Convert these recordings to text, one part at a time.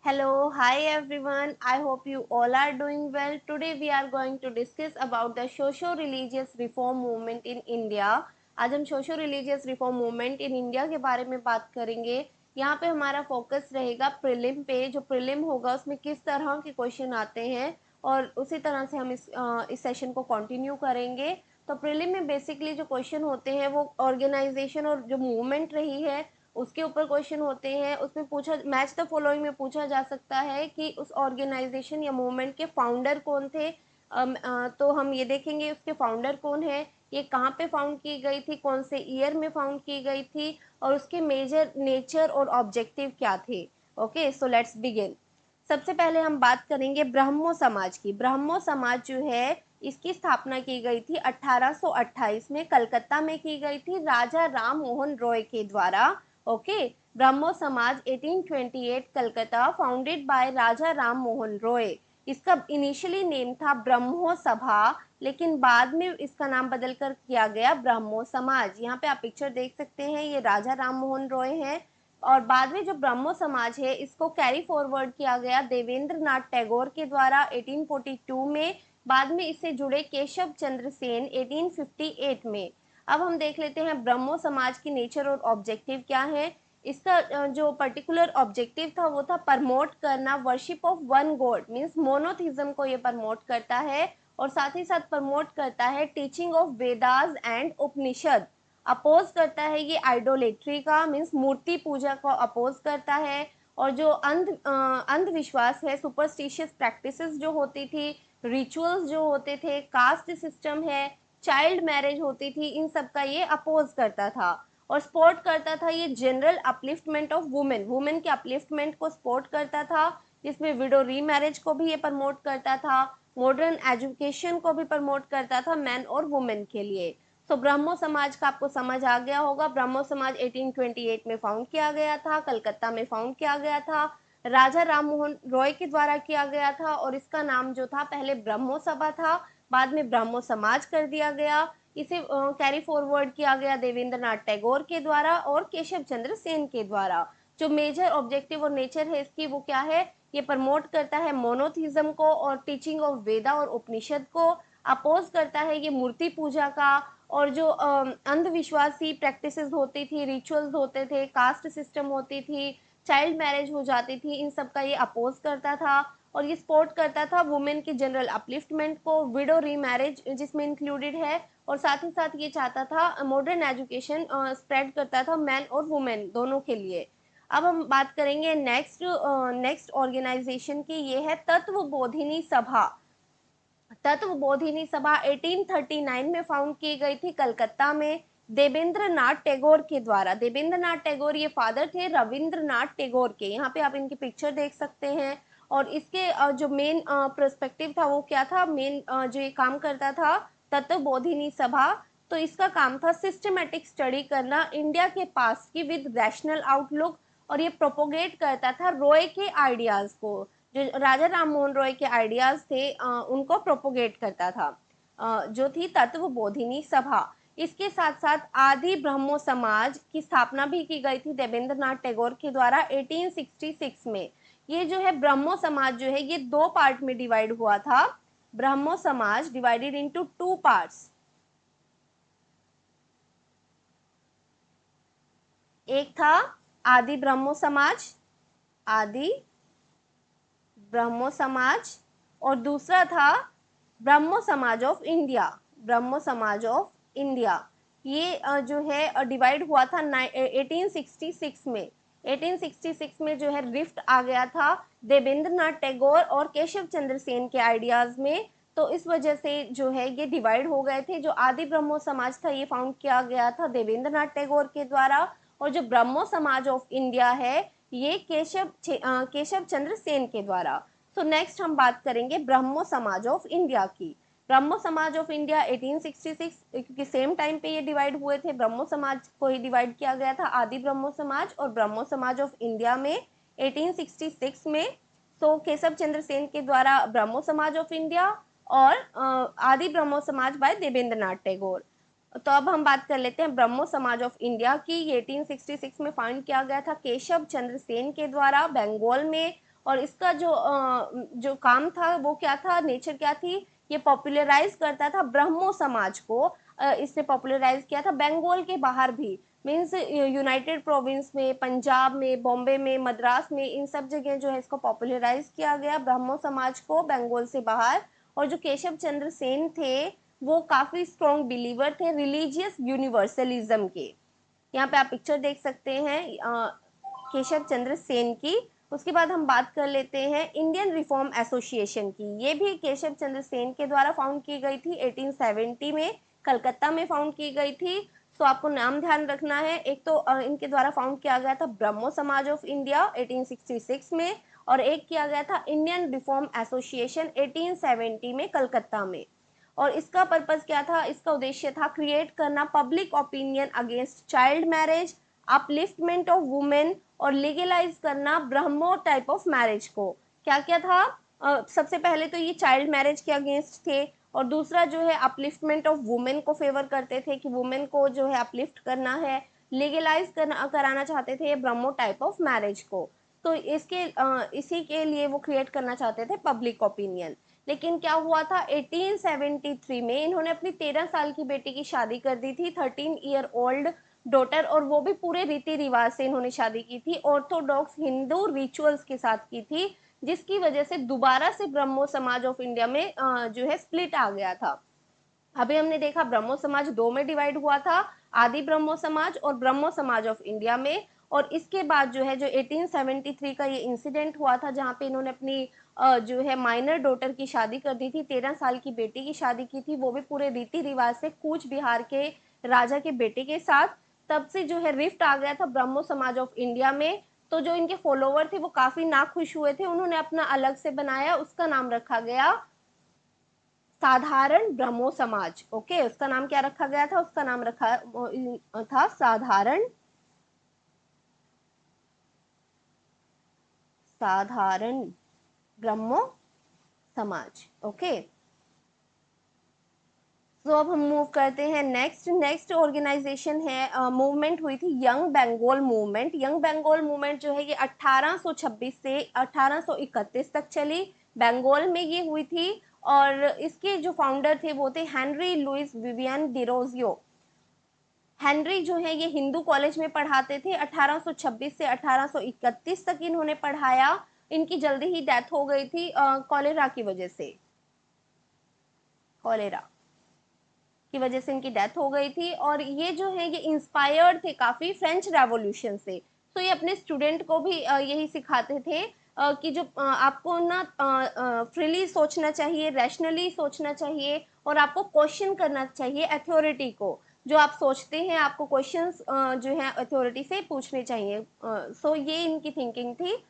Hello, hi everyone. I hope you all are doing well. Today we are going to discuss about the socio-religious reform movement in India. आज हम socio religious reform movement in India के बारे में बात करेंगे। यहाँ पे हमारा फोकस रहेगा प्रीलिम पे। जो प्रीलिम होगा उसमें किस तरह के क्वेश्चन आते हैं और उसी तरह से हम इस सेशन को कंटिन्यू करेंगे। तो प्रीलिम में बेसिकली जो क्वेश्चन होते हैं वो ऑर्गेनाइजेशन और जो मूवमेंट रही है उसके ऊपर क्वेश्चन होते हैं। उसमें पूछा मैच द फॉलोइंग में पूछा जा सकता है कि उस ऑर्गेनाइजेशन या मूवमेंट के फाउंडर कौन थे। तो हम ये देखेंगे उसके फाउंडर कौन है, ये कहाँ पे फाउंड की गई थी, कौन से ईयर में फाउंड की गई थी और उसके मेजर नेचर और ऑब्जेक्टिव क्या थे। Okay, so let's begin. सबसे पहले हम बात करेंगे ब्रह्मो समाज की। ब्रह्मो समाज जो है इसकी स्थापना की गई थी 1828 में, कलकत्ता में की गई थी राजा राम मोहन रॉय के द्वारा। ओके, ब्रह्मो समाज 1828 कलकत्ता, फाउंडेड बाय राजा राम मोहन रॉय। इसका इनिशियली नेम था ब्रह्मो सभा, लेकिन बाद में इसका नाम बदलकर किया गया ब्रह्मो समाज। यहाँ पे आप पिक्चर देख सकते हैं, ये राजा राम मोहन रॉय हैं। और बाद में जो ब्रह्मो समाज है इसको कैरी फॉरवर्ड किया गया देवेंद्र नाथ टैगोर के द्वारा 1842 में। बाद में इससे जुड़े केशव चंद्र सेन 1858 में। अब हम देख लेते हैं ब्रह्मो समाज की नेचर और ऑब्जेक्टिव क्या है। इसका जो पर्टिकुलर ऑब्जेक्टिव था वो था प्रमोट करना worship of one God, means monotheism को ये प्रमोट करता है। और साथ ही साथ प्रमोट करता है teaching of Vedas and Upanishad. Oppose करता है ये आइडोलेट्री का, मीन्स मूर्ति पूजा को अपोज करता है। और जो अंधविश्वास है, सुपरस्टिशियस प्रैक्टिसेस जो होती थी, रिचुअल्स जो होते थे, कास्ट सिस्टम है, चाइल्ड मैरिज होती थी, इन सब का ये अपोज करता था। और सपोर्ट करता था ये general upliftment of women, women के अपलिफ्टमेंट को सपोर्ट करता था, जिसमें विडो रीमैरिज को भी ये प्रमोट करता था। मॉडर्न एजुकेशन को भी प्रमोट करता था मैन और वुमेन के लिए। तो ब्रह्मो समाज का आपको समझ आ गया होगा। ब्रह्मो समाज 1828 में फाउंड किया गया था, कलकत्ता में फाउंड किया गया था, राजा राम मोहन रॉय के द्वारा किया गया था। और इसका नाम जो था पहले ब्रह्मो सभा था, बाद में ब्रह्मो समाज कर दिया गया। इसे कैरी फॉरवर्ड किया गया देवेंद्र नाथ टैगोर के द्वारा और केशव चंद्र सेन के द्वारा। जो मेजर ऑब्जेक्टिव और नेचर है इसकी वो क्या है, ये प्रमोट करता है मोनोथिज्म को और टीचिंग ऑफ वेदा और उपनिषद को। अपोज करता है ये मूर्ति पूजा का और जो अंधविश्वासी प्रैक्टिसेस होती थी, रिचुअल्स होते थे, कास्ट सिस्टम होती थी, चाइल्ड मैरिज हो जाती थी, इन सब का ये अपोज करता था। और ये सपोर्ट करता था वुमेन की जनरल अपलिफ्टमेंट को, विडो रीमैरिज जिसमें इंक्लूडेड है। और साथ ही साथ ये चाहता था मॉडर्न एजुकेशन स्प्रेड करता था मैन और वुमेन दोनों के लिए। अब हम बात करेंगे नेक्स्ट ऑर्गेनाइजेशन की, ये है तत्व बोधिनी सभा। तत्व बोधिनी सभा 1839 में फाउंड की गई थी कलकत्ता में देवेंद्र नाथ टैगोर के द्वारा। देवेंद्र नाथ टैगोर ये फादर थे रविंद्रनाथ टैगोर के। यहाँ पे आप इनकी पिक्चर देख सकते हैं। और इसके जो मेन पर्सपेक्टिव था वो क्या था, मेन जो ये काम करता था तत्व बोधिनी सभा, तो इसका काम था सिस्टमेटिक स्टडी करना इंडिया के पास्ट की विद रैशनल आउटलुक। और ये प्रोपोगेट करता था रॉय के आइडियाज को, जो राजा राम मोहन रॉय के आइडियाज थे उनको प्रोपोगेट करता था। जो थी तत्व बोधिनी सभा। इसके साथ साथ आदि ब्रह्मो समाज की स्थापना भी की गई थी देवेंद्र नाथ टैगोर के द्वारा 1866 में। ये जो है ब्रह्मो समाज जो है ये दो पार्ट में डिवाइड हुआ था। ब्रह्मो समाज डिवाइडेड इनटू टू पार्ट्स। एक था आदि ब्रह्मो समाज, आदि ब्रह्मो समाज, और दूसरा था ब्रह्मो समाज ऑफ इंडिया, ब्रह्मो समाज ऑफ इंडिया। ये जो है डिवाइड हुआ था 1866 में। 1866 में जो है रिफ्ट आ गया था देवेंद्र नाथ टैगोर और केशव चंद्र सेन के आइडियाज में। तो इस वजह से जो है ये डिवाइड हो गए थे। जो आदि ब्रह्मो समाज था ये फाउंड किया गया था देवेंद्र नाथ टैगोर के द्वारा, और जो ब्रह्मो समाज ऑफ इंडिया है ये केशव चंद्र सेन के द्वारा। सो नेक्स्ट हम बात करेंगे ब्रह्मो समाज ऑफ इंडिया की। ब्रह्मो समाज ऑफ इंडिया 1866, क्योंकि सेम टाइम पे ये डिवाइड हुए थे, ब्रह्मो समाज को ही डिवाइड किया गया था आदि ब्रह्मो समाज और ब्रह्मो समाज ऑफ इंडिया में 1866 में। तो केशव चंद्र सेन के द्वारा ब्रह्मो समाज ऑफ इंडिया और आदि ब्रह्मो समाज बाय देवेंद्र नाथ टैगोर। तो अब हम बात कर लेते हैं ब्रह्मो समाज ऑफ इंडिया की। ये 1866 में फाउंड किया गया था केशव चंद्र सेन के द्वारा बंगाल में। और इसका जो काम था वो क्या था, नेचर क्या थी, ये पॉपुलराइज करता था ब्रह्मो समाज को। इसने पॉपुलराइज किया था बंगाल के बाहर भी, मीन्स यूनाइटेड प्रोविंस में, पंजाब में, बॉम्बे में, मद्रास में, इन सब जगह जो है इसको पॉपुलराइज किया गया ब्रह्मो समाज को बंगाल से बाहर। और जो केशव चंद्र सेन थे वो काफी स्ट्रॉन्ग बिलीवर थे रिलीजियस यूनिवर्सलिज्म के। यहाँ पे आप पिक्चर देख सकते हैं केशव चंद्र सेन की। उसके बाद हम बात कर लेते हैं इंडियन रिफॉर्म एसोसिएशन की। ये भी केशव चंद्र सेन के द्वारा फाउंड की गई थी 1870 में, कलकत्ता में फाउंड की गई थी। सो आपको नाम ध्यान रखना है, एक तो इनके द्वारा फाउंड किया गया था ब्रह्मो समाज ऑफ इंडिया 1866 में, और एक किया गया था इंडियन रिफॉर्म एसोसिएशन 1870 में कलकत्ता में। और इसका पर्पस क्या था, इसका उद्देश्य था क्रिएट करना public opinion against child marriage, upliftment of women, और लीगलाइज करना ब्रह्मो टाइप ऑफ मैरिज को। क्या क्या था, सबसे पहले तो ये चाइल्ड मैरिज के अगेंस्ट थे, और दूसरा जो है अपलिफ्टमेंट ऑफ वुमेन को फेवर करते थे कि वुमेन को जो है अपलिफ्ट करना है, लीगलाइज करना कराना चाहते थे ये ब्रह्मो टाइप ऑफ मैरिज को। तो इसी के लिए वो क्रिएट करना चाहते थे पब्लिक ओपिनियन। लेकिन क्या हुआ था 1873 में इन्होंने अपनी 13 साल की बेटी की शादी कर दी थी, 13 ईयर ओल्ड डॉटर, और वो भी पूरे रीति रिवाज से इन्होंने शादी की थी, ऑर्थोडॉक्स हिंदू रिचुअल्स के साथ की थी, जिसकी वजह से दोबारा से ब्रह्मो समाज ऑफ इंडिया में जो है स्प्लिट आ गया था। अभी हमने देखा ब्रह्मो समाज दो में डिवाइड हुआ था, आदि ब्रह्मो समाज और ब्रह्मो समाज ऑफ इंडिया में। और इसके बाद जो है जो 1873 का ये इंसिडेंट हुआ था जहाँ पे इन्होंने अपनी जो है माइनर डॉटर की शादी कर दी थी, 13 साल की बेटी की शादी की थी, वो भी पूरे रीति रिवाज से कूच बिहार के राजा के बेटे के साथ। तब से जो है रिफ्ट आ गया था ब्रह्मो समाज ऑफ इंडिया में। तो जो इनके फॉलोवर थे वो काफी नाखुश हुए थे, उन्होंने अपना अलग से बनाया, उसका नाम रखा गया साधारण ब्रह्मो समाज। ओके, उसका नाम क्या रखा गया था, उसका नाम रखा था साधारण ब्रह्मो समाज। ओके, तो अब हम मूव करते हैं नेक्स्ट। नेक्स्ट ऑर्गेनाइजेशन है, मूवमेंट हुई थी young Bengal movement. Young Bengal movement जो है ये 1826 से 1831 तक चली, बंगाल में ये हुई थी। और इसके जो फाउंडर थे वो थे Henry Louis Vivian Derozio. Henry जो है ये हिंदू कॉलेज में पढ़ाते थे, 1826 से 1831 तक इन्होंने पढ़ाया। इनकी जल्दी ही डेथ हो गई थी कॉलेरा की वजह से, कॉलेरा की वजह से इनकी डेथ हो गई थी। और ये जो है ये इंस्पायर्ड थे काफी फ्रेंच रेवोल्यूशन से। तो ये अपने स्टूडेंट को भी यही सिखाते थे कि जो आपको ना फ्रीली सोचना चाहिए, रैशनली सोचना चाहिए, और आपको क्वेश्चन करना चाहिए अथॉरिटी को। जो आप सोचते हैं आपको क्वेश्चंस जो है अथॉरिटी से पूछने चाहिए। सो ये इनकी थिंकिंग थी।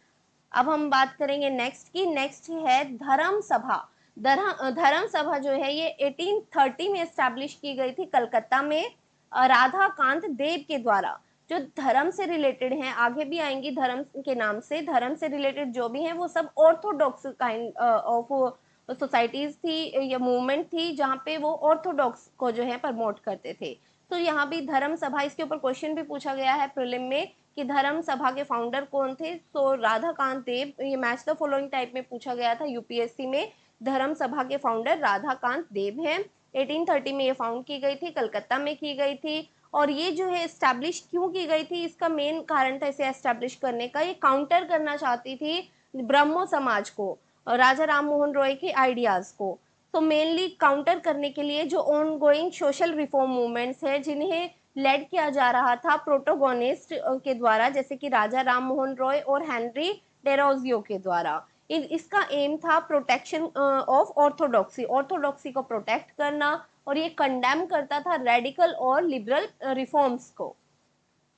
अब हम बात करेंगे नेक्स्ट की। नेक्स्ट है धर्म सभा। धर्म सभा जो है ये 1830 में एस्टैब्लिश की गई थी कलकत्ता में राधा कांत देव के द्वारा। जो धर्म से रिलेटेड हैं, आगे भी आएंगी धर्म के नाम से, धर्म से रिलेटेड जो भी हैं वो सब ऑर्थोडॉक्स काइंड ऑफ सोसाइटीज थी या मूवमेंट थी जहाँ पे वो ऑर्थोडॉक्स को जो है प्रमोट करते थे। तो यहाँ भी धर्म सभा, इसके ऊपर क्वेश्चन भी पूछा गया है प्रीलिम में कि धर्म सभा के फाउंडर कौन थे। तो राधा कांत देव, ये मैच द फॉलोइंग टाइप में पूछा गया था यूपीएससी में। धर्म सभा के फाउंडर राधा कांत देव हैं। 1830 में ये फाउंड की गई थी, कलकत्ता में की गई थी। और ये जो है एस्टैब्लिश क्यों की गई थी, इसका मेन कारण था इसे एस्टैब्लिश करने का, ये काउंटर करना चाहती थी ब्रह्मो समाज को, राजा राम मोहन रॉय के आइडियाज को। तो मेनली काउंटर करने के लिए जो on going social reform movements है जिन्हें लेड किया जा रहा था प्रोटोगोनिस्ट के द्वारा, जैसे कि राजा राम मोहन रॉय और हेनरी डेरोजियो के द्वारा। इसका एम था प्रोटेक्शन ऑफ ऑर्थोडॉक्सी, ऑर्थोडॉक्सी को प्रोटेक्ट करना, और ये कंडेम करता था रेडिकल और लिबरल रिफॉर्म्स को।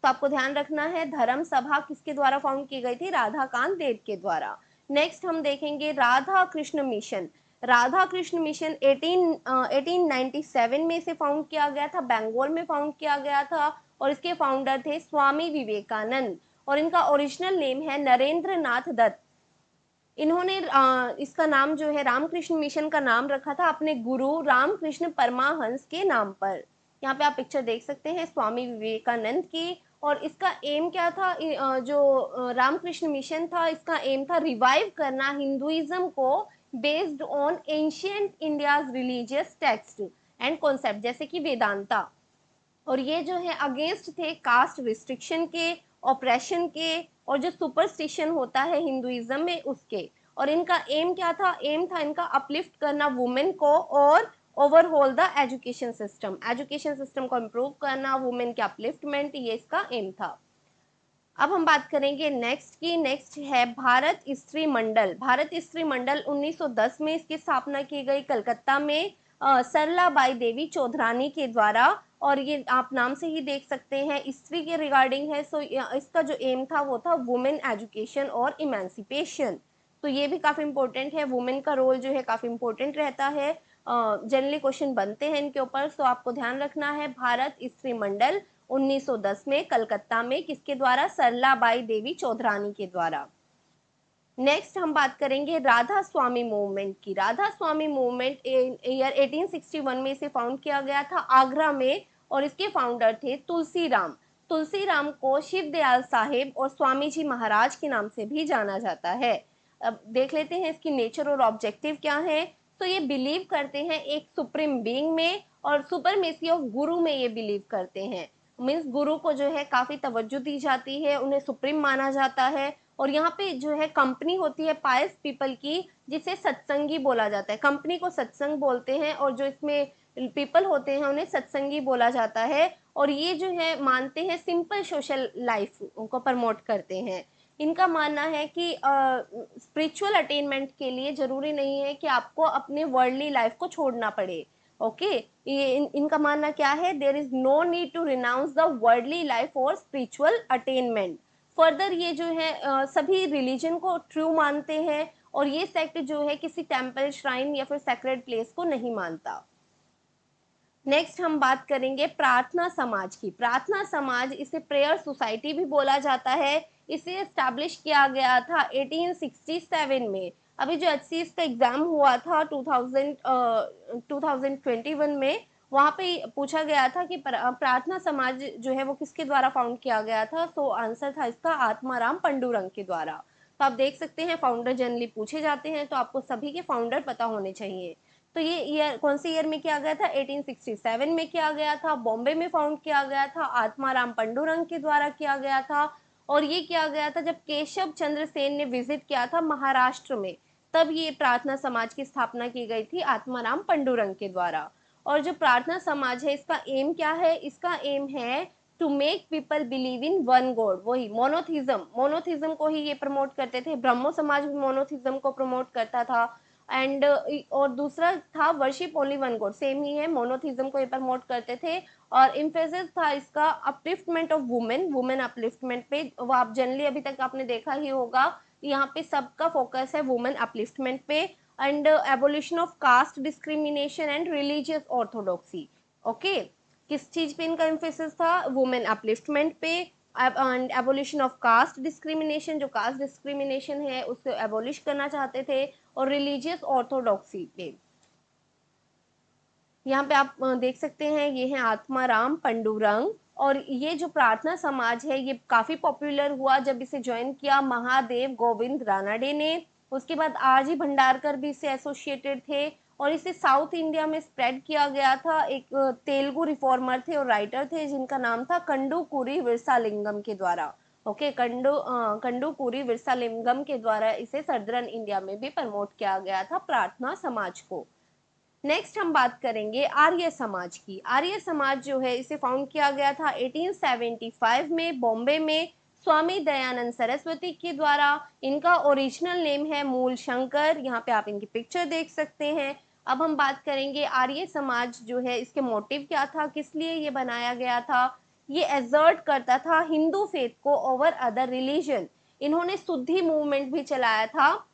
तो आपको ध्यान रखना है धर्म सभा किसके द्वारा फाउंड की गई थी, राधा कांत देव के द्वारा। नेक्स्ट हम देखेंगे राधा कृष्ण मिशन। राधा कृष्ण मिशन 1897 में इसे फाउंड किया गया था, बंगाल में फाउंड किया गया था। और इसके फाउंडर थे स्वामी विवेकानंद, और इनका ओरिजिनल नेम है नरेंद्र नाथ दत्त। इन्होंने इसका नाम जो है रामकृष्ण मिशन का नाम रखा था अपने गुरु रामकृष्ण परमाहंस के नाम पर। यहाँ पे आप पिक्चर देख सकते हैं स्वामी विवेकानंद की, और इसका एम क्या था, जो रामकृष्ण मिशन था, इसका एम था रिवाइव करना हिंदुइज्म को based on ancient India's religious text and concept, जैसे कि वेदांता। और ये जो है अगेंस्ट थे कास्ट रिस्ट्रिक्शन के, ऑपरेशन के, और जो सुपरस्टिशन होता है हिंदुइज्म में उसके। और इनका एम क्या था, एम था इनका अपलिफ्ट करना वुमेन को और ओवरऑल द एजुकेशन सिस्टम को इम्प्रूव करना, वुमेन के अपलिफ्टमेंट, ये इसका एम था। अब हम बात करेंगे नेक्स्ट की। नेक्स्ट है भारत स्त्री मंडल। भारत स्त्री मंडल 1910 में इसकी स्थापना की गई कलकत्ता में सरलाबाई देवी चौधरानी के द्वारा। और ये आप नाम से ही देख सकते हैं स्त्री के रिगार्डिंग है। सो इसका जो एम था वो था वुमेन एजुकेशन और इमेंसिपेशन। तो ये भी काफी इंपॉर्टेंट है, वुमेन का रोल जो है काफी इंपॉर्टेंट रहता है, जनरली क्वेश्चन बनते हैं इनके ऊपर। सो आपको ध्यान रखना है भारत स्त्री मंडल 1910 में कलकत्ता में, किसके द्वारा, सरलाबाई देवी चौधरानी के द्वारा। नेक्स्ट हम बात करेंगे राधा स्वामी मूवमेंट की। राधा स्वामी मूवमेंट ईयर 1861 में इसे फाउंड किया गया था आगरा में, और इसके फाउंडर थे तुलसीराम। तुलसीराम को शिव दयाल साहेब और स्वामी जी महाराज के नाम से भी जाना जाता है। अब देख लेते हैं इसकी नेचर और ऑब्जेक्टिव क्या है। तो ये बिलीव करते हैं एक सुप्रीम बीइंग में, और सुपरमेसी ऑफ गुरु में ये बिलीव करते हैं। मीन्स गुरु को जो है काफी तवज्जो दी जाती है, उन्हें सुप्रीम माना जाता है। और यहाँ पे जो है कंपनी होती है पायस पीपल की, जिसे सत्संगी बोला जाता है। कंपनी को सत्संग बोलते हैं, और जो इसमें पीपल होते हैं उन्हें सत्संगी बोला जाता है। और ये जो है मानते हैं सिंपल सोशल लाइफ को प्रमोट करते हैं। इनका मानना है कि स्पिरिचुअल अटेनमेंट के लिए जरूरी नहीं है कि आपको अपने वर्ल्डली लाइफ को छोड़ना पड़े। ओके, ये इनका मानना क्या है, there is no need to renounce the worldly life for spiritual attainment. Further ये जो है सभी रिलीजन को ट्रू मानते हैं, और ये सेक्ट जो है किसी टेम्पल, श्राइन या फिर सेक्रेड प्लेस को नहीं मानता। नेक्स्ट हम बात करेंगे प्रार्थना समाज की। प्रार्थना समाज, इसे प्रेयर सोसाइटी भी बोला जाता है। इसे एस्टैब्लिश किया गया था 1867 में। अभी जो एचसीएस का एग्जाम हुआ था 2021 में, वहां पे पूछा गया था कि प्रार्थना समाज जो है वो किसके द्वारा फाउंड किया गया था। सो आंसर था इसका आत्माराम पंडुरंग के द्वारा। तो आप देख सकते हैं फाउंडर जनरली पूछे जाते हैं, तो आपको सभी के फाउंडर पता होने चाहिए। तो ये ईयर कौन से ईयर में किया गया था, 1867 में किया गया था, बॉम्बे में फाउंड किया गया था, आत्माराम पंडुरंग के द्वारा किया गया था। और ये किया गया था जब केशव चंद्र सेन ने विजिट किया था महाराष्ट्र में, तब ये प्रार्थना समाज की स्थापना की गई थी आत्माराम पंडुरंग के द्वारा। और जो प्रार्थना समाज है इसका एम क्या है, इसका एम है to make people believe in one God, वही मोनोथिज्म, मोनोथिज्म को ही ये प्रमोट करते थे। ब्रह्मो समाज भी मोनोथिज्म को प्रमोट करता था। एंड और दूसरा था worship only one God, same ही है, मोनोथिज्म को ये प्रमोट करते थे। और इम्फेसिस था इसका upliftment of women, women upliftment पे। वो आप जनरली अभी तक आपने देखा ही होगा, यहाँ पे सबका फोकस है वुमेन अपलिफ्टमेंट पे। And abolition of caste discrimination and religious orthodoxy. Okay, किस चीज पे इनका इम्फेसिस था, वुमेन अपलिफ्टमेंट पे। And abolition of caste discrimination, जो कास्ट डिस्क्रिमिनेशन है उसको एबोलिश करना चाहते थे। और रिलीजियस ऑर्थोडॉक्सी पे। यहाँ पे आप देख सकते हैं ये है आत्माराम पंडुरंग। और ये जो प्रार्थना समाज है ये काफी पॉपुलर हुआ जब इसे ज्वाइन किया महादेव गोविंद रानाडे ने। उसके बाद आरजी भंडारकर भी इससे एसोसिएटेड थे। और इसे साउथ इंडिया में स्प्रेड किया गया था। एक तेलुगु रिफॉर्मर थे और राइटर थे जिनका नाम था कंडुकूरी विरसालिंगम के द्वारा। ओके, कंडुकूरी विरसालिंगम के द्वारा इसे सदर्न इंडिया में भी प्रमोट किया गया था प्रार्थना समाज को। नेक्स्ट हम बात करेंगे आर्य समाज की। आर्य समाज जो है इसे फाउंड किया गया था 1875 में बॉम्बे में स्वामी दयानंद सरस्वती के द्वारा। इनका ओरिजिनल नेम है मूल शंकर, यहाँ पे आप इनकी पिक्चर देख सकते हैं। अब हम बात करेंगे आर्य समाज जो है इसके मोटिव क्या था, किस लिए ये बनाया गया था। ये एजर्ट करता था हिंदू फेथ को ओवर अदर रिलीजन। इन्होंने शुद्धि मूवमेंट भी चलाया था।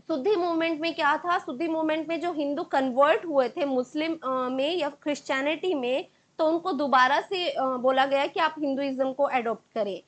शुद्धि मूवमेंट में क्या था, शुद्धि मूवमेंट में जो हिंदू कन्वर्ट हुए थे मुस्लिम में या क्रिश्चियनिटी में, तो उनको दोबारा से बोला गया कि आप हिंदुइज्म को एडॉप्ट करें।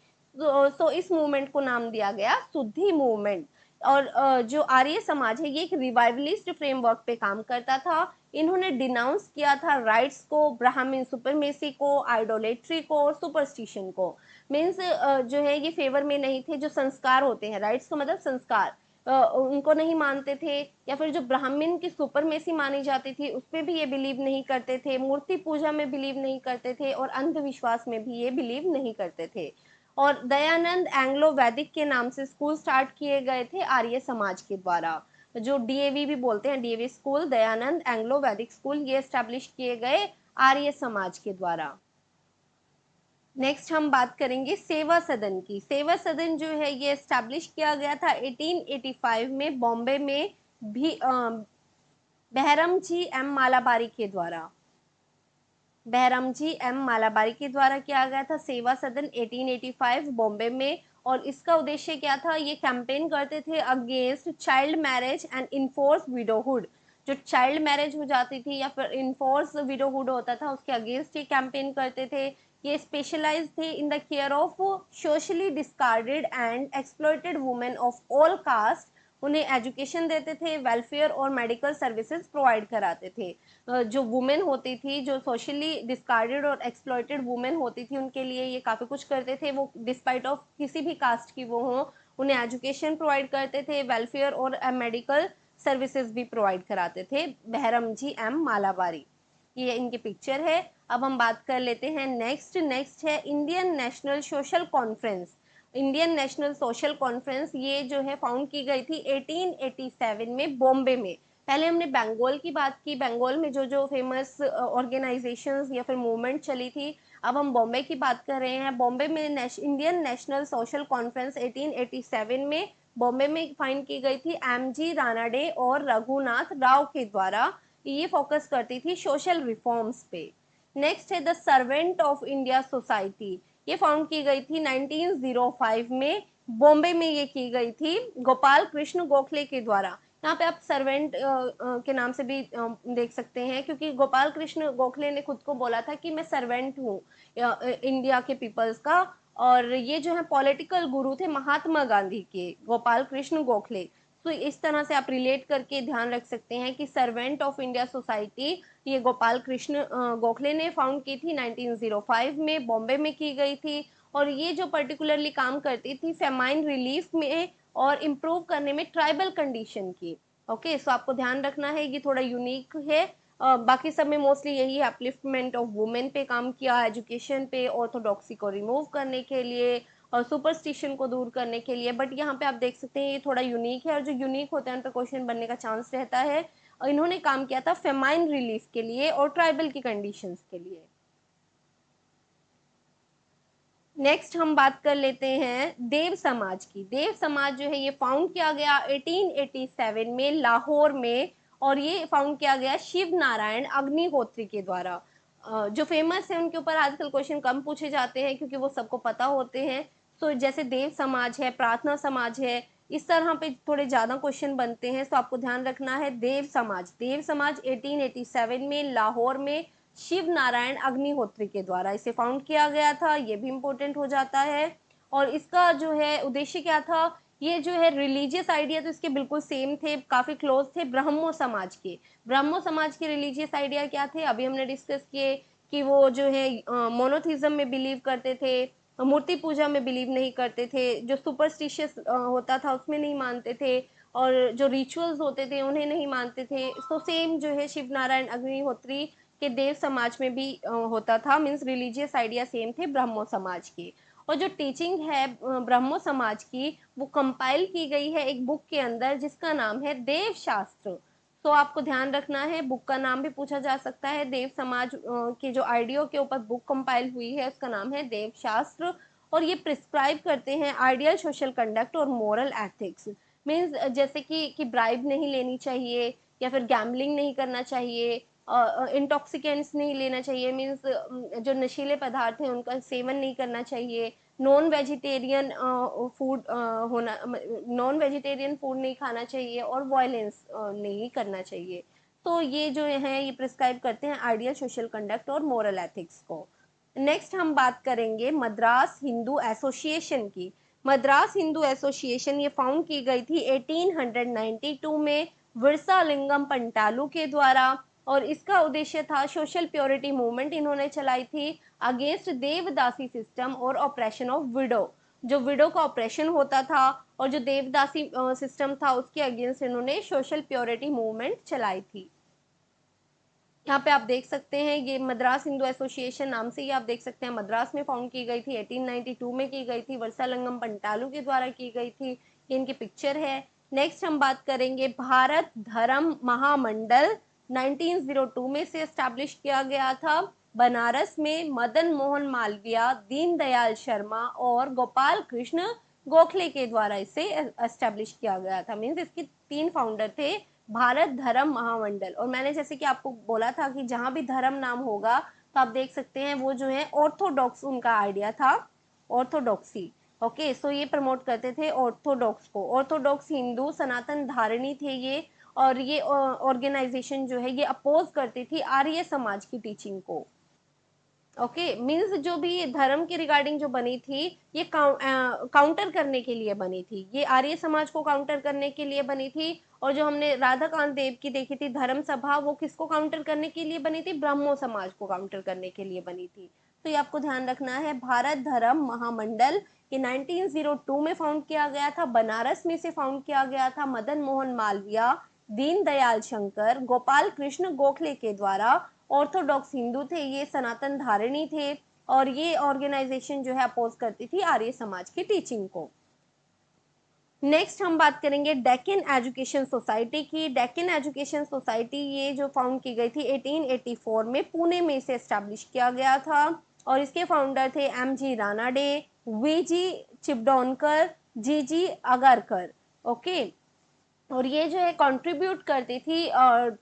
तो इस मूवमेंट को नाम दिया गया शुद्धि मूवमेंट। और जो आर्य समाज है ये एक रिवाइवलिस्ट फ्रेमवर्क पे काम करता था। इन्होंने डिनाउंस किया था राइट्स को, ब्राह्मण सुपरमेसी को, आइडोलेट्री को और सुपरस्टिशन को। मीन्स जो है ये फेवर में नहीं थे। जो संस्कार होते हैं, राइट्स का मतलब संस्कार, उनको नहीं मानते थे, या फिर जो ब्राह्मण की सुपरमेसी मानी जाती थी उसमें भी ये बिलीव नहीं करते थे, मूर्ति पूजा में बिलीव नहीं करते थे और अंधविश्वास में भी ये बिलीव नहीं करते थे। और दयानंद एंग्लो वैदिक के नाम से स्कूल स्टार्ट किए गए थे आर्य समाज के द्वारा। जो डीएवी भी बोलते हैं, डीएवी स्कूल, दयानंद एंग्लो वैदिक स्कूल, ये एस्टेब्लिश किए गए आर्य समाज के द्वारा। नेक्स्ट हम बात करेंगे सेवा सदन की। सेवा सदन जो है ये एस्टेब्लिश किया गया था 1885 में बॉम्बे में भी बहरम जी एम मालाबारी के द्वारा। बहरम जी एम मालाबारी के द्वारा किया गया था सेवा सदन 1885 बॉम्बे में। और इसका उद्देश्य क्या था, ये कैंपेन करते थे against child marriage and enforce widowhood. जो चाइल्ड मैरिज हो जाती थी या फिर इन्फोर्स विडोहुड होता था, उसके अगेंस्ट ये कैंपेन करते थे। ये स्पेशलाइज थे in the care of socially discarded and exploited women of all cast. उन्हें एजुकेशन देते थे, वेलफेयर और मेडिकल सर्विसेज प्रोवाइड कराते थे। जो वुमेन होती थी, जो सोशली डिस्कार्डेड और एक्सप्लॉइटेड वुमेन होती थी, उनके लिए ये काफ़ी कुछ करते थे। वो डिस्पाइट ऑफ किसी भी कास्ट की वो हों, उन्हें एजुकेशन प्रोवाइड करते थे, वेलफेयर और मेडिकल सर्विसेज भी प्रोवाइड कराते थे। बहरम जी एम मालाबारी, ये इनकी पिक्चर है। अब हम बात कर लेते हैं नेक्स्ट है Indian national social conference. Indian national social conference ये जो है फाउंड की गई थी 1887 में बॉम्बे में। पहले हमने बंगाल की बात की, बंगाल में जो जो फेमस ऑर्गेनाइजेशंस या फिर मूवमेंट चली थी। अब हम बॉम्बे की बात कर रहे हैं। बॉम्बे में इंडियन नेशनल सोशल कॉन्फ्रेंस 1887 में बॉम्बे में फाइंड की गई थी एम जी रानाडे और रघुनाथ राव के द्वारा। ये फोकस करती थी सोशल रिफॉर्म्स पे। नेक्स्ट है the servant of India society. ये फाउंड की गई थी 1905 में बॉम्बे में। ये की गई थी गोपाल कृष्ण गोखले के द्वारा। यहाँ पे आप सर्वेंट के नाम से भी देख सकते हैं, क्योंकि गोपाल कृष्ण गोखले ने खुद को बोला था कि मैं सर्वेंट हूँ इंडिया के पीपल्स का। और ये जो है पॉलिटिकल गुरु थे महात्मा गांधी के, गोपाल कृष्ण गोखले। तो इस तरह से आप रिलेट करके ध्यान रख सकते हैं कि सर्वेंट ऑफ इंडिया सोसाइटी ये गोपाल कृष्ण गोखले ने फाउंड की थी 1905 में, बॉम्बे में की गई थी। और ये जो पर्टिकुलरली काम करती थी फेमाइन रिलीफ में और इम्प्रूव करने में ट्राइबल कंडीशन की। ओके, सो आपको ध्यान रखना है, ये थोड़ा यूनिक है। बाकी सब में मोस्टली यही है, अपलिफ्टमेंट ऑफ वुमेन पे काम किया, एजुकेशन पे, ऑर्थोडॉक्सी को रिमूव करने के लिए और सुपरस्टिशन को दूर करने के लिए। बट यहाँ पे आप देख सकते हैं ये थोड़ा यूनिक है, और जो यूनिक होता है उन पर क्वेश्चन बनने का चांस रहता है। और इन्होंने काम किया था फेमाइन रिलीफ के लिए और ट्राइबल की कंडीशंस के लिए। नेक्स्ट हम बात कर लेते हैं देव समाज की। देव समाज जो है ये फाउंड किया गया 1887 में लाहौर में। और ये फाउंड किया गया शिव नारायण अग्निहोत्री के द्वारा। जो फेमस है उनके ऊपर आजकल क्वेश्चन कम पूछे जाते हैं, क्योंकि वो सबको पता होते हैं। तो जैसे देव समाज है, प्रार्थना समाज है, इस तरह पे थोड़े ज्यादा क्वेश्चन बनते हैं। तो आपको ध्यान रखना है देव समाज। देव समाज 1887 में लाहौर में शिव नारायण अग्निहोत्री के द्वारा इसे फाउंड किया गया था, ये भी इंपॉर्टेंट हो जाता है। और इसका जो है उद्देश्य क्या था, ये जो है रिलीजियस आइडिया तो इसके बिल्कुल सेम थे, काफी क्लोज थे ब्रह्मो समाज के। ब्रह्मो समाज के रिलीजियस आइडिया क्या थे, अभी हमने डिस्कस किए कि वो जो है मोनोथिज्म में बिलीव करते थे, मूर्ति पूजा में बिलीव नहीं करते थे, जो सुपरस्टिशियस होता था उसमें नहीं मानते थे, और जो रिचुअल्स होते थे उन्हें नहीं मानते थे। तो सेम जो है शिव नारायण अग्निहोत्री के देव समाज में भी होता था। मीन्स रिलीजियस आइडिया सेम थे ब्रह्मो समाज के। और जो टीचिंग है ब्रह्मो समाज की, वो कंपाइल की गई है एक बुक के अंदर जिसका नाम है देव शास्त्र। तो आपको ध्यान रखना है, बुक का नाम भी पूछा जा सकता है। देव समाज के जो आइडियो के ऊपर बुक कंपाइल हुई है उसका नाम है देव शास्त्र। और ये प्रिस्क्राइब करते हैं आइडियल सोशल कंडक्ट और मोरल एथिक्स। मीन्स जैसे कि ब्राइब नहीं लेनी चाहिए, या फिर गैम्बलिंग नहीं करना चाहिए, इंटॉक्सिकेंट्स नहीं लेना चाहिए, मीन्स जो नशीले पदार्थ हैं उनका सेवन नहीं करना चाहिए, नॉन वेजिटेरियन फूड होना, नॉन वेजिटेरियन फूड नहीं खाना चाहिए, और वायलेंस नहीं करना चाहिए। तो ये जो है ये प्रिस्क्राइब करते हैं आइडियल सोशल कंडक्ट और मोरल एथिक्स को। नेक्स्ट हम बात करेंगे मद्रास हिंदू एसोसिएशन की। मद्रास हिंदू एसोसिएशन ये फाउंड की गई थी 1892 में विरसा लिंगम पंटालू के द्वारा। और इसका उद्देश्य था सोशल प्योरिटी मूवमेंट इन्होंने चलाई थी अगेंस्ट देवदासी सिस्टम और ऑपरेशन ऑफ विडो। जो विडो का ऑपरेशन होता था और जो देवदासी सिस्टम था उसके अगेंस्ट इन्होंने सोशल प्योरिटी मूवमेंट चलाई थी। यहाँ पे आप देख सकते हैं ये मद्रास हिंदू एसोसिएशन नाम से ही आप देख सकते हैं मद्रास में फाउंड की गई थी, 1892 में की गई थी, वर्षालिंगम पंटालू के द्वारा की गई थी। ये इनकी पिक्चर है। नेक्स्ट हम बात करेंगे भारत धर्म महामंडल 1902 में से एस्टैब्लिश किया गया था। बनारस में मदन मोहन मालवीय, दीनदयाल शर्मा और गोपाल कृष्ण गोखले के द्वारा इसे एस्टैब्लिश किया गया था। मीन्स इसके 3 फाउंडर थे, भारत धर्म महामंडल। और मैंने जैसे कि आपको बोला था कि जहां भी धर्म नाम होगा तो आप देख सकते हैं वो जो है ऑर्थोडॉक्स उनका आइडिया था, ऑर्थोडॉक्सी। ओके, सो ये प्रमोट करते थे ऑर्थोडॉक्स को। ऑर्थोडॉक्स हिंदू सनातन धारणी थे ये, और ये ऑर्गेनाइजेशन जो है ये अपोज करती थी आर्य समाज की टीचिंग को। ओके, मीन्स जो भी धर्म के रिगार्डिंग जो बनी थी ये काउंटर करने के लिए बनी थी, ये आर्य समाज को काउंटर करने के लिए बनी थी। और जो हमने राधा कांत देव की देखी थी धर्म सभा, वो किसको काउंटर करने के लिए बनी थी, ब्रह्मो समाज को काउंटर करने के लिए बनी थी। तो ये आपको ध्यान रखना है। भारत धर्म महामंडल ये 1902 में फाउंड किया गया था, बनारस में से फाउंड किया गया था मदन मोहन मालवीय, दीनदयाल शंकर, गोपाल कृष्ण गोखले के द्वारा। ऑर्थोडॉक्स हिंदू थे ये, सनातन धारिणी थे, और ये ऑर्गेनाइजेशन जो है अपोज करती थी आर्य समाज की टीचिंग को। नेक्स्ट हम बात करेंगे डेक्कन एजुकेशन सोसाइटी की। डेक्कन एजुकेशन सोसाइटी ये जो फाउंड की गई थी 1884 में पुणे में से एस्टैब्लिश किया गया था, और इसके फाउंडर थे M G. Ranade, V G. Chiplunkar, G G. Agarkar. Okay, और ये जो है कंट्रीब्यूट करती थी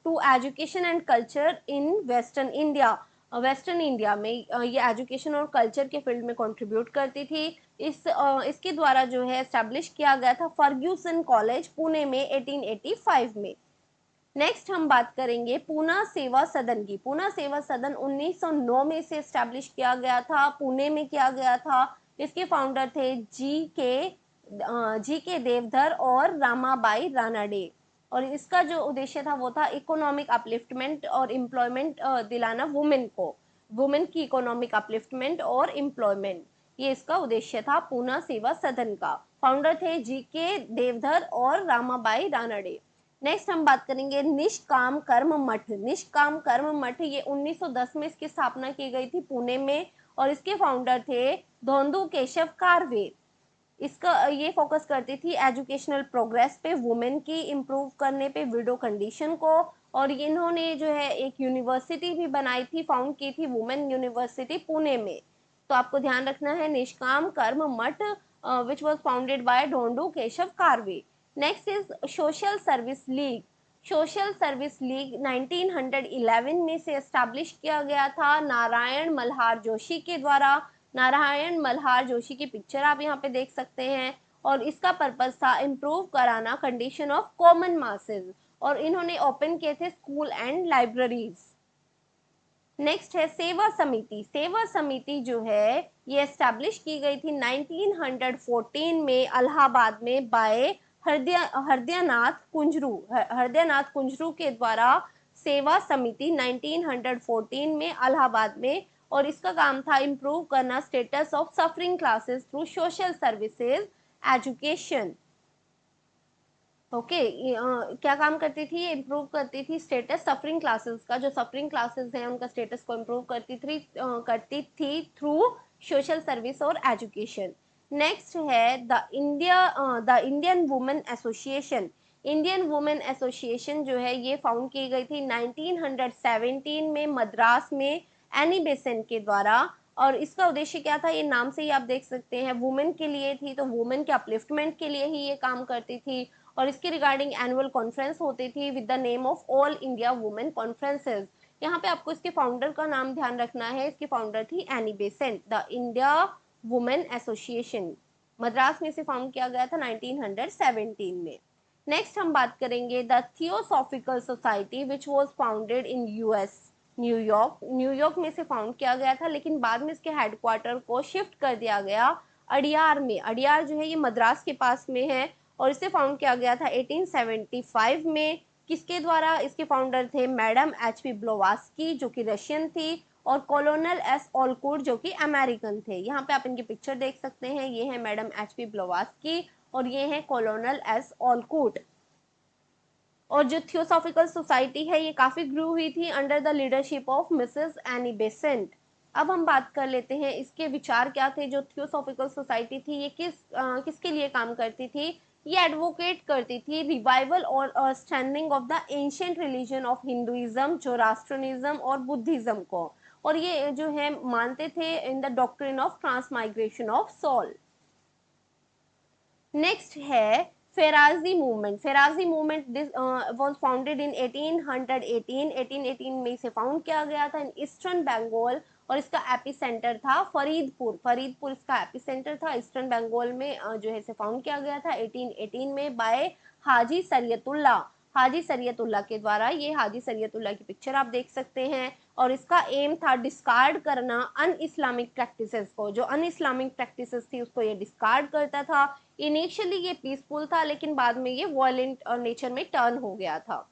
to education and culture in western India. Western India में ये एजुकेशन और कल्चर के फील्ड में कंट्रीब्यूट करती थी। इसके द्वारा जो है एस्टैब्लिश किया गया था फर्ग्यूसन कॉलेज पुणे में 1885 में। नेक्स्ट हम बात करेंगे पूना सेवा सदन की। पूना सेवा सदन 1909 में से एस्टैब्लिश किया गया था, पुणे में किया गया था। इसके फाउंडर थे जी के देवधर और रामाबाई रानाडे। और इसका जो उद्देश्य था वो था इकोनॉमिक अपलिफ्टमेंट और एम्प्लॉयमेंट दिलाना वुमेन को, वुमेन की इकोनॉमिक अपलिफ्टमेंट और एम्प्लॉयमेंट, ये इसका उद्देश्य था पूना सेवा सदन का। फाउंडर थे जी.के. देवधर और रामाबाई रानाडे। नेक्स्ट हम बात करेंगे निष्काम कर्म मठ। निष्काम कर्म मठ ये 1910 में इसकी स्थापना की गई थी पुणे में, और इसके फाउंडर थे धोंदू केशव कारवे। इसका ये फोकस करती थी एजुकेशनल प्रोग्रेस पे, वुमेन की इम्प्रूव करने पे, विडो कंडीशन को। और इन्होंने जो है एक यूनिवर्सिटी भी बनाई थी, फाउंड की थी वुमेन यूनिवर्सिटी पुणे में। तो आपको ध्यान रखना है निष्काम कर्म मठ which was founded by Dhondu Keshav Karve. Next is social service league. Social service league 1911 में से एस्टैब्लिश किया गया था नारायण मल्हार जोशी के द्वारा। नारायण मल्हार जोशी की पिक्चर आप यहाँ पे देख सकते हैं, और इसका पर्पस था इम्प्रूव कराना कंडीशन ऑफ कॉमन मासेस, और इन्होंने ओपन किए थे स्कूल एंड लाइब्रेरीज। नेक्स्ट है सेवा समिति। सेवा समिति जो है ये एस्टैब्लिश की गई थी 1914 में इलाहाबाद में बाय हृदयनाथ कुंजरू के द्वारा। सेवा समिति 1914 में इलाहाबाद में, और इसका काम था इम्प्रूव करना status of suffering classes through social services education. Okay, क्या काम करती थी, ये इम्प्रूव करती थी स्टेटस सफरिंग क्लासेस का, जो सफरिंग क्लासेस हैं उनका स्टेटस को इम्प्रूव करती थी थ्रू सोशल सर्विस और एजुकेशन। नेक्स्ट है the Indian women association. Indian women association जो है ये फाउंड की गई थी 1917 में मद्रास में एनी बेसेंट के द्वारा। और इसका उद्देश्य क्या था, ये नाम से ही आप देख सकते हैं वुमेन के लिए थी, तो वुमेन के अपलिफ्टमेंट के लिए ही ये काम करती थी। और इसके रिगार्डिंग एनुअल कॉन्फ्रेंस होती थी with the name of all India women conferences. यहाँ पे आपको इसके फाउंडर का नाम ध्यान रखना है, इसकी फाउंडर थी Annie Besant. The India women association Madras में से फाउंड किया गया था 1917 में। नेक्स्ट हम बात करेंगे the theosophical society which was founded in US, New York. New York में से फाउंड किया गया था, लेकिन बाद में इसके हेडक्वार्टर को शिफ्ट कर दिया गया अडियार में। अडियार जो है ये मद्रास के पास में है, और इसे फाउंड किया गया था 1875 में। किसके द्वारा इसके फाउंडर थे मैडम एच.पी. ब्लोवास्की जो कि रशियन थी, और कॉलोनल एस ऑलकुट जो कि अमेरिकन थे। यहाँ पे आप इनकी पिक्चर देख सकते हैं, ये है मैडम एच.पी. ब्लोवास्की और ये है कॉलोनल एस ऑलकुट। और जो थियोसॉफिकल सोसाइटी है ये काफ़ी ग्रू हुई थी under the leadership of Mrs Annie Besant. अब हम बात कर लेते हैं इसके विचार क्या थे। जो थियोसॉफिकल सोसाइटी थी ये किसके लिए काम करती थी। ये एडवोकेट करती थी रिवाइवल और standing of the ancient religion of Hinduism, Zoroastrianism और बुद्धिज्म को। और ये जो है मानते थे in the doctrine of transmigration of soul. Next है Faraizi movement. Faraizi movement was founded in 1818। 1818 में इसे फाउंड किया गया था इन ईस्टर्न बंगाल, और इसका एपिसेंटर था फरीदपुर। फरीदपुर इसका एपिसेंटर था। ईस्टर्न बंगाल में जो है इसे फाउंड किया गया था 1818 में बाय हाजी सरियतुल्ला। हाजी सरियतुल्ला के द्वारा। ये हाजी सरियतुल्ला की पिक्चर आप देख सकते हैं। और इसका एम था डिस्कार्ड करना अन इस्लामिक प्रैक्टिसेस को। जो अन इस्लामिक प्रैक्टिसेस थी उसको ये डिस्कार्ड करता था। इनिशियली ये पीसफुल था लेकिन बाद में ये वायलेंट नेचर में टर्न हो गया था।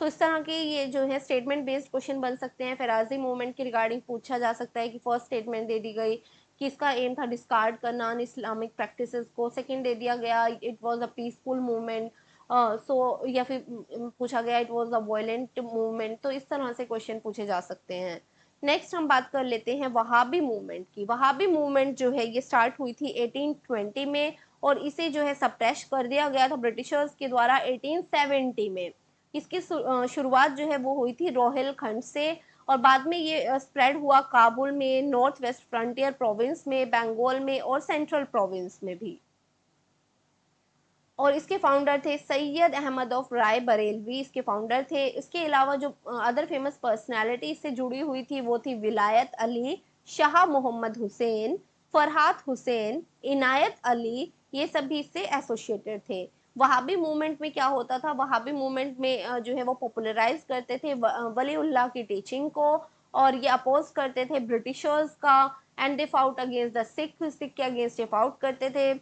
तो इस तरह के ये जो है स्टेटमेंट बेस्ड क्वेश्चन बन सकते हैं। फेराजी मूवमेंट के रिगार्डिंग पूछा जा सकता है कि फर्स्ट स्टेटमेंट दे दी गई कि इसका एम था डिस्कार्ड करना अन इस्लामिक प्रैक्टिसेस को। सेकंड दे दिया गया it was a peaceful movement. So या फिर पूछा गया it was a violent movement. तो इस तरह से क्वेश्चन पूछे जा सकते हैं। नेक्स्ट हम बात कर लेते हैं वहाबी मूवमेंट की। वहाबी मूवमेंट जो है ये स्टार्ट हुई थी 1820 में, और इसे जो है सप्रेश कर दिया गया था ब्रिटिशर्स के द्वारा 1870 में। इसकी शुरुआत जो है वो हुई थी रोहिलखंड से, और बाद में ये स्प्रेड हुआ काबुल में, नॉर्थ वेस्ट फ्रंटियर प्रोविंस में, बंगाल में और सेंट्रल प्रोविंस में भी। और इसके फाउंडर थे सैयद अहमद ऑफ राय बरेलवी, इसके फाउंडर थे। इसके अलावा जो अदर फेमस पर्सनालिटी इससे जुड़ी हुई थी वो थी विलायत अली, शाह मोहम्मद हुसैन, फरहाद हुसैन, इनायत अली, ये सब भी इससे एसोसिएटेड थे। वहाबी मूवमेंट में क्या होता था, वहाबी मूवमेंट में जो है वो पॉपुलराइज करते थे वलीउल्लाह की टीचिंग को, और ये अपोज करते थे ब्रिटिशर्स का। And they fought against the Sikh, Sikh के अगेंस्ट ये फाउट करते थे।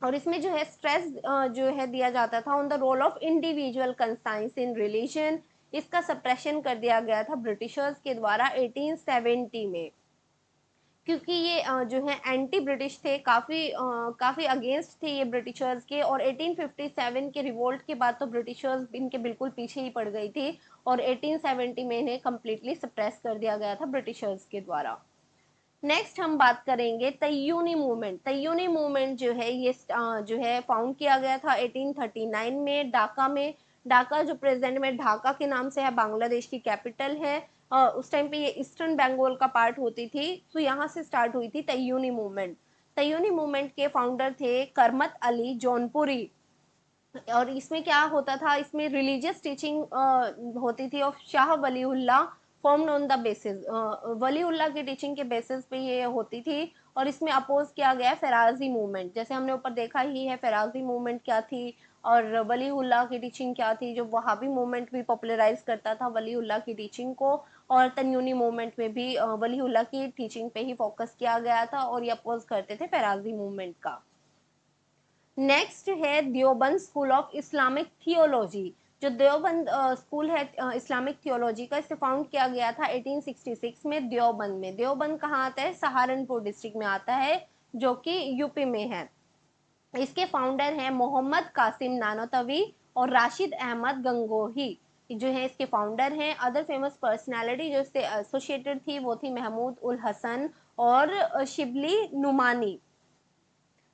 और इसमें जो है स्ट्रेस जो है दिया जाता था on the role of individual conscience in religion. इसका सप्रेशन कर दिया गया था ब्रिटिशर्स के द्वारा 1870 में, क्योंकि ये जो है एंटी ब्रिटिश थे, काफ़ी अगेंस्ट थे ये ब्रिटिशर्स के। और 1857 के रिवोल्ट के बाद तो ब्रिटिशर्स इनके बिल्कुल पीछे ही पड़ गई थी, और 1870 में इन्हें कम्प्लीटली सप्रेस कर दिया गया था ब्रिटिशर्स के द्वारा। नेक्स्ट हम बात करेंगे तय्यूनी मूवमेंट। तय्यूनी मूवमेंट जो है ये जो है फाउंड किया गया था 1839 में ढाका में। ढाका जो प्रेजेंट में ढाका के नाम से है, बांग्लादेश की कैपिटल है। उस टाइम पे ये ईस्टर्न बंगाल का पार्ट होती थी, तो यहाँ से स्टार्ट हुई थी तय्यूनी मूवमेंट। तय्यूनी मूवमेंट के फाउंडर थे करमत अली जौनपुरी। और इसमें क्या होता था, इसमें रिलीजियस टीचिंग होती थी of Shah Waliullah formed on the basis. Waliullah की टीचिंग के बेसिस पे ये होती थी। और इसमें अपोज किया गया फेराजी मूवमेंट। जैसे हमने ऊपर देखा ही है फेराजी मूवमेंट क्या थी और वलीउल्लाह की टीचिंग क्या थी। जो वहाबी मूवमेंट भी पॉपुलराइज करता था वलीउल्लाह की टीचिंग को, और तन्यूनी मूवमेंट में भी वलीउल्लाह की टीचिंग पे ही फोकस किया गया था, और ये अपोज करते थे फेराजी मूवमेंट का। नेक्स्ट है Deoband school of Islamic theology. जो देवबंद स्कूल है इस्लामिक थियोलॉजी का, इसे फाउंड किया गया था 1866 में देवबंद में। देवबंद कहाँ आता है, सहारनपुर डिस्ट्रिक्ट में आता है, जो कि यूपी में है। इसके फाउंडर हैं मोहम्मद कासिम नानोतवी और राशिद अहमद गंगोही, जो है इसके फाउंडर हैं। अदर फेमस पर्सनालिटी जो इससे एसोसिएटेड थी वो थी महमूद उल हसन और शिबली नुमानी।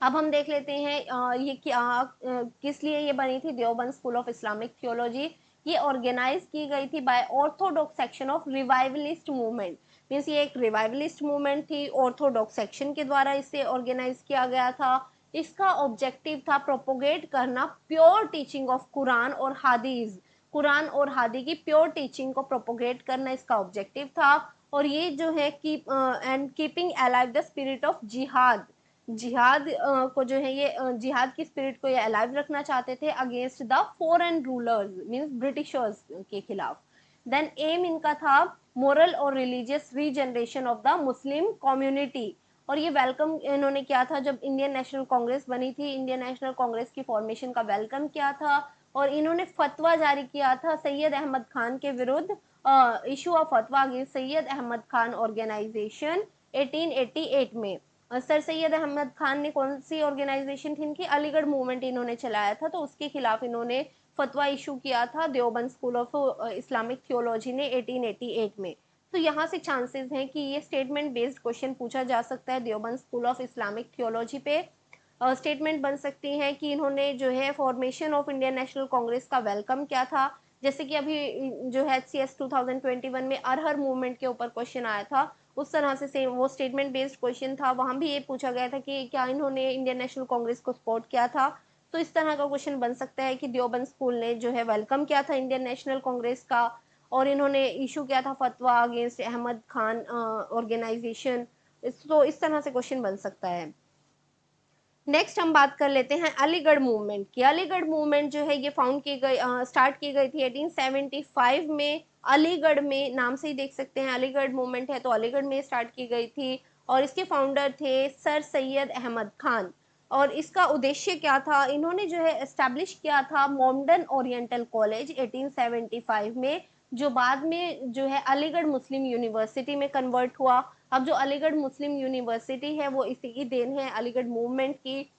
अब हम देख लेते हैं ये क्या किस लिए ये बनी थी Deoband school of Islamic theology. ये ऑर्गेनाइज की गई थी by orthodox section of revivalist movement. Means ये एक रिवाइवलिस्ट मूवमेंट थी, ऑर्थोडॉक्स सेक्शन के द्वारा इसे ऑर्गेनाइज किया गया था। इसका ऑब्जेक्टिव था प्रोपोगेट करना प्योर टीचिंग ऑफ कुरान और हादीस। कुरान और हादी की प्योर टीचिंग को प्रोपोगेट करना इसका ऑब्जेक्टिव था। और ये जो है keep and keeping alive the spirit of जिहाद। जिहाद को जो है ये जिहाद की स्पिरिट को ये अलाइव रखना चाहते थे against the foreign rulers means Britishers के खिलाफ। देन एम इनका था मोरल और religious regeneration of the Muslim community. और ये वेलकम इन्होंने किया था जब इंडियन नेशनल कांग्रेस बनी थी। इंडियन नेशनल कांग्रेस की फॉर्मेशन का वेलकम किया था। और इन्होंने फतवा जारी किया था सैयद अहमद खान के विरुद्ध, इशू ऑफ फतवा अगेंस्ट सैयद अहमद खान ऑर्गेनाइजेशन 1888 में। सर सैयद अहमद खान ने कौन सी ऑर्गेनाइजेशन थी इनकी, अलीगढ़ मूवमेंट इन्होंने चलाया था, तो उसके खिलाफ इन्होंने फतवा इशू किया था Deoband school of Islamic theology ने 1888 में। तो यहाँ से चांसेस हैं कि ये स्टेटमेंट बेस्ड क्वेश्चन पूछा जा सकता है Deoband school of Islamic theology पे। स्टेटमेंट बन सकती हैं कि इन्होंने जो है formation of Indian national Congress का वेलकम किया था, जैसे कि अभी जो है CS 2021 में अरहर मूवमेंट के ऊपर क्वेश्चन आया था, उस तरह से सेम वो स्टेटमेंट बेस्ड क्वेश्चन था, वहां भी ये पूछा गया था कि क्या इन्होंने इंडियन नेशनल कांग्रेस को सपोर्ट किया था। तो इस तरह का क्वेश्चन बन सकता है कि देवबंद स्कूल ने जो है वेलकम किया था इंडियन नेशनल कांग्रेस का, और इन्होंने इशू किया था फतवा अगेंस्ट अहमद खान ऑर्गेनाइजेशन। तो इस तरह से क्वेश्चन बन सकता है। नेक्स्ट हम बात कर लेते हैं अलीगढ़ मूवमेंट की। अलीगढ़ मूवमेंट जो है ये फाउंड की गई, स्टार्ट की गई थी 1875 में। अलीगढ़ में, नाम से ही देख सकते हैं अलीगढ़ मूवमेंट है, तो अलीगढ़ में स्टार्ट की गई थी, और इसके फाउंडर थे सर सैयद अहमद खान। और इसका उद्देश्य क्या था, इन्होंने जो है एस्टेब्लिश किया था मॉडर्न ओरिएंटल कॉलेज 1875 में, जो बाद में जो है अलीगढ़ मुस्लिम यूनिवर्सिटी में कन्वर्ट हुआ। अब जो अलीगढ़ मुस्लिम यूनिवर्सिटी है वो इसी की देन है, अलीगढ़ मूवमेंट की।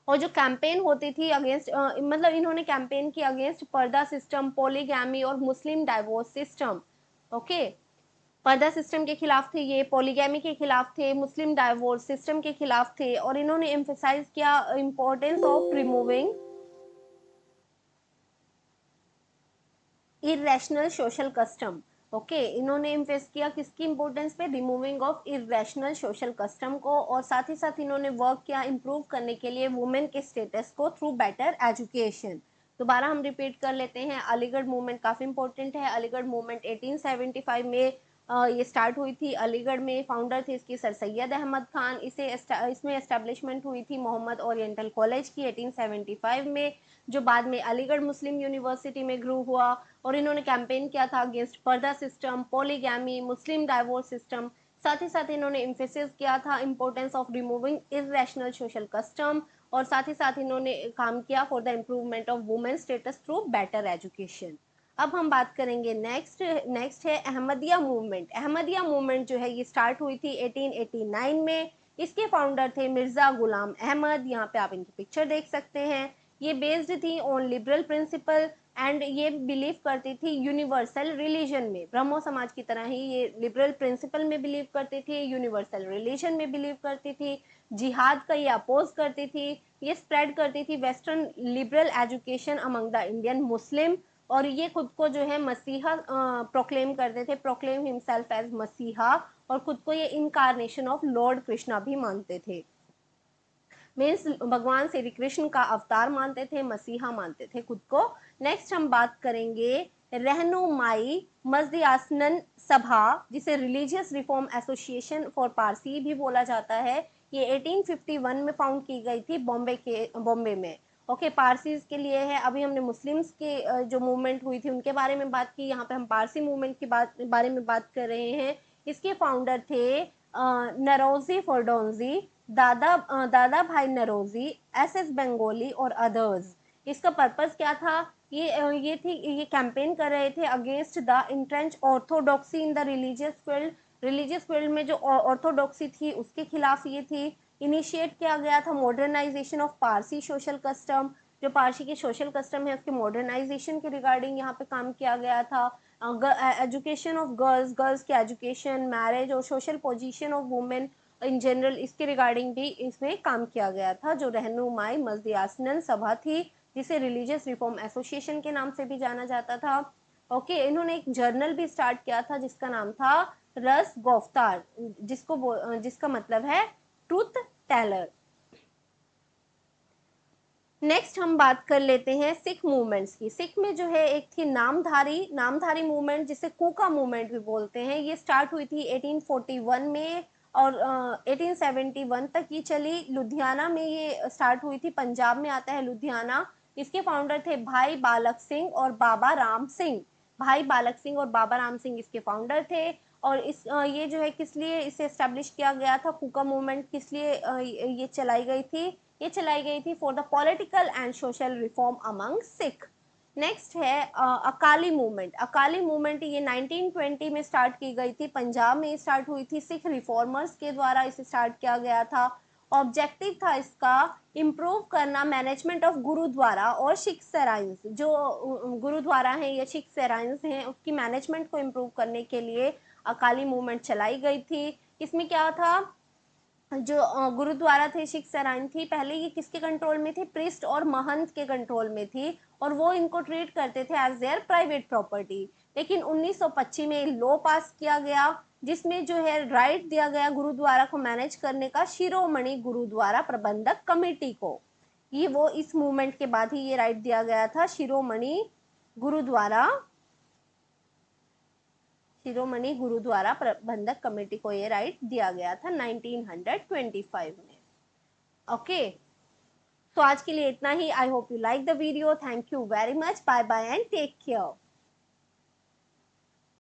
और जो कैंपेन होती थी अगेंस्ट, मतलब इन्होंने कैंपेन की अगेंस्ट पर्दा सिस्टम, पॉलीगैमी और मुस्लिम डाइवोर्स सिस्टम। ओके, पर्दा सिस्टम के खिलाफ थे ये, पॉलीगैमी के खिलाफ थे, मुस्लिम डाइवोर्स सिस्टम के खिलाफ थे, और इन्होंने एम्फेसाइज किया importance of removing irrational social custom. Okay, इन्होंने इन्वेस्ट किया किसकी इंपॉर्टेंस पे, removing of irrational social custom को, और साथ ही साथ इन्होंने वर्क किया इंप्रूव करने के लिए वुमेन के स्टेटस को थ्रू बेटर एजुकेशन। दोबारा हम रिपीट कर लेते हैं, अलीगढ़ मूवमेंट काफी इंपॉर्टेंट है। अलीगढ़ मूवमेंट 1875 में ये स्टार्ट हुई थी अलीगढ़ में। फाउंडर थे इसकी सर सैयद अहमद खान। इसमें एस्टेब्लिशमेंट हुई थी मोहम्मद ओरिएंटल कॉलेज की 1875 में, जो बाद में अलीगढ़ मुस्लिम यूनिवर्सिटी में ग्रू हुआ। और इन्होंने कैंपेन किया था अगेंस्ट पर्दा सिस्टम, पॉलीगैमी, मुस्लिम डाइवोर्स सिस्टम। साथ ही साथ इन्होंने इम्फेसिस किया था importance of removing irrational social custom, और साथ ही साथ इन्होंने काम किया for the improvement of women status through better education. अब हम बात करेंगे नेक्स्ट है अहमदिया मूवमेंट। अहमदिया मूवमेंट जो है ये स्टार्ट हुई थी 1889 में। इसके फाउंडर थे मिर्जा गुलाम अहमद, यहाँ पे आप इनकी पिक्चर देख सकते हैं। ये बेस्ड थी ऑन लिबरल प्रिंसिपल, एंड ये बिलीव करती थी यूनिवर्सल रिलीजन में, ब्रह्मो समाज की तरह ही ये लिबरल प्रिंसिपल में बिलीव करती थी, यूनिवर्सल रिलीजन में बिलीव करती थी, जिहाद का ये अपोज करती थी, ये स्प्रेड करती थी western liberal education among the Indian Muslim. और ये खुद को जो है मसीहा प्रोक्लेम करते थे, प्रोक्लेम हिमसेल्फ एज मसीहा, और खुद को ये इनकारनेशन ऑफ लॉर्ड कृष्णा भी मानते थे। मीन्स भगवान श्री कृष्ण का अवतार मानते थे, मसीहा मानते थे खुद को। नेक्स्ट हम बात करेंगे रहनुमाई मजदियासनन सभा, जिसे religious reform association for Parsi भी बोला जाता है। ये 1851 में फाउंड की गई थी बॉम्बे में। ओके, पारसीज के लिए है। अभी हमने मुस्लिम्स के जो मूवमेंट हुई थी उनके बारे में बात की, यहाँ पे हम पारसी मूवमेंट के बारे में बात कर रहे हैं। इसके फाउंडर थे नरोजी फर्डोंजी, दादा भाई नरोजी, SS बंगोली और अदर्स। इसका पर्पस क्या था, ये कैंपेन कर रहे थे against the entrench orthodoxy in the religious field. Religious field में जो ऑर्थोडॉक्सी थी उसके खिलाफ ये थी। इनिशिएट किया गया था modernization of Parsi social custom, जो पारसी के सोशल कस्टम है उसके मॉडर्नाइजेशन के रिगार्डिंग यहाँ पे काम किया गया था। एजुकेशन ऑफ गर्ल्स, गर्ल्स की एजुकेशन, मैरिज और social position of women in general, इसके रिगार्डिंग भी इसमें काम किया गया था, जो रहनुमाई मजदियासनन सभा थी, जिसे रिलीजियस रिफॉर्म एसोसिएशन के नाम से भी जाना जाता था। ओके, इन्होंने एक जर्नल भी स्टार्ट किया था जिसका नाम था रस गोफ्तार, जिसका मतलब है ट्रूथ टेलर। नेक्स्ट हम बात कर लेते हैं सिख मूवमेंट्स की। सिख में जो है एक थी नामधारी मूवमेंट, जिसे कूका मूवमेंट भी बोलते हैं। ये स्टार्ट हुई थी 1841 में, और 1871 तक ये चली। लुधियाना में ये स्टार्ट हुई थी, पंजाब में आता है लुधियाना। इसके फाउंडर थे भाई बालक सिंह और बाबा राम सिंह। भाई बालक सिंह और बाबा राम सिंह इसके फाउंडर थे। और ये जो है किस लिए इसे एस्टेब्लिश किया गया था, कूका मूवमेंट किस लिए ये चलाई गई थी, ये चलाई गई थी for the political and social reform among Sikh. Next है अकाली मूवमेंट। अकाली मूवमेंट ये 1920 में स्टार्ट की गई थी, पंजाब में स्टार्ट हुई थी, सिख रिफॉर्मर्स के द्वारा इसे स्टार्ट किया गया था। ऑब्जेक्टिव था इसका इम्प्रूव करना मैनेजमेंट ऑफ गुरुद्वारा और सिख सराइंस, जो गुरुद्वारा हैं या सिख सराइंस हैं उसकी मैनेजमेंट को इम्प्रूव करने के लिए अकाली मूवमेंट चलाई गई थी। इसमें क्या था, जो गुरुद्वारा थे, सिख सराइन थी, पहले ये किसके कंट्रोल में थे, प्रिस्ट और महंत के कंट्रोल में थी, और वो इनको ट्रीट करते थे एज देयर प्राइवेट प्रॉपर्टी। लेकिन 1925 में लॉ पास किया गया जिसमें जो है राइट दिया गया गुरुद्वारा को मैनेज करने का शिरोमणि गुरुद्वारा प्रबंधक कमेटी को। ये वो इस मूवमेंट के बाद ही ये राइट दिया गया था, शिरोमणि गुरुद्वारा प्रबंधक कमेटी को ये राइट दिया गया था 1925 में। ओके, तो आज के लिए इतना ही। I hope you like the video. Thank you very much. Bye bye and take care.